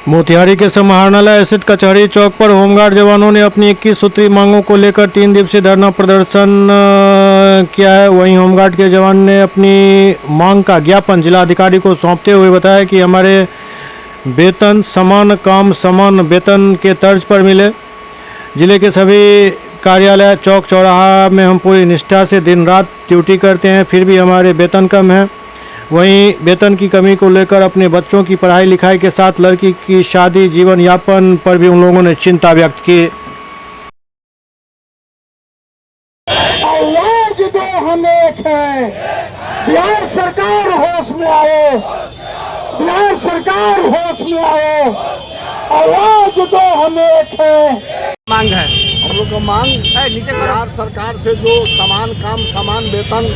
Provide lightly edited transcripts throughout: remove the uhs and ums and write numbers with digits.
मोतिहारी के समाहरणालय स्थित कचहरी चौक पर होमगार्ड जवानों ने अपनी 21 सूत्री मांगों को लेकर 3 दिवसीय धरना प्रदर्शन किया है। वहीं होमगार्ड के जवान ने अपनी मांग का ज्ञापन जिलाधिकारी को सौंपते हुए बताया कि हमारे वेतन समान काम समान वेतन के तर्ज पर मिले। जिले के सभी कार्यालय चौक चौराहा में हम पूरी निष्ठा से दिन रात ड्यूटी करते हैं, फिर भी हमारे वेतन कम है। वहीं वेतन की कमी को लेकर अपने बच्चों की पढ़ाई लिखाई के साथ लड़की की शादी जीवन यापन पर भी उन लोगों ने चिंता व्यक्त की। आवाज दो हम एक है, बिहार सरकार होश में आओ, बिहार सरकार होश में आओ, आवाज दो हम एक है। मांग है हम लोग का मांग है नीचे बिहार सरकार से जो समान काम समान वेतन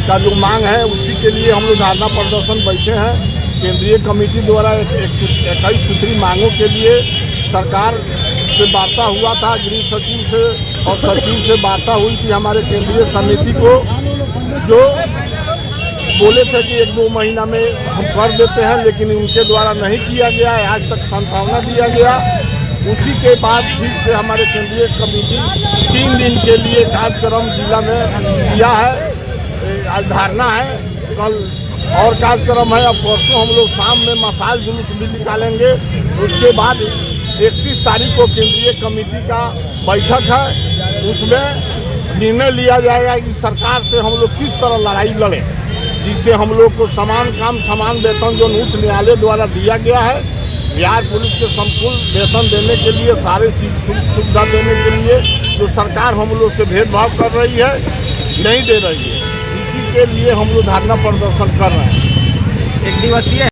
का जो मांग है उसी के लिए हम लोग धरना प्रदर्शन बैठे हैं। केंद्रीय कमेटी द्वारा 21 सूत्री मांगों के लिए सरकार से वार्ता हुआ था, गृह सचिव से और सचिव से वार्ता हुई थी। हमारे केंद्रीय समिति को जो बोले थे कि 1-2 महीना में हम कर देते हैं, लेकिन उनके द्वारा नहीं किया गया है। आज तक संभावना दिया गया। उसी के बाद फिर से हमारे केंद्रीय कमेटी 3 दिन के लिए कार्यक्रम जिला में किया है। आज धरना है, कल और कार्यक्रम है। अब परसों हम लोग शाम में मसाल जुलूस भी निकालेंगे। उसके बाद 31 तारीख को केंद्रीय कमेटी का बैठक है, उसमें निर्णय लिया जाएगा कि सरकार से हम लोग किस तरह लड़ाई लड़ें, जिससे हम लोग को समान काम समान वेतन जो उच्च न्यायालय द्वारा दिया गया है, बिहार पुलिस के संपूर्ण वेतन देने के लिए सारे चीज सुविधा देने के लिए जो सरकार हम लोग से भेदभाव कर रही है, नहीं दे रही है, इसी के लिए हम लोग धरना प्रदर्शन कर रहे हैं। 1 दिवसीय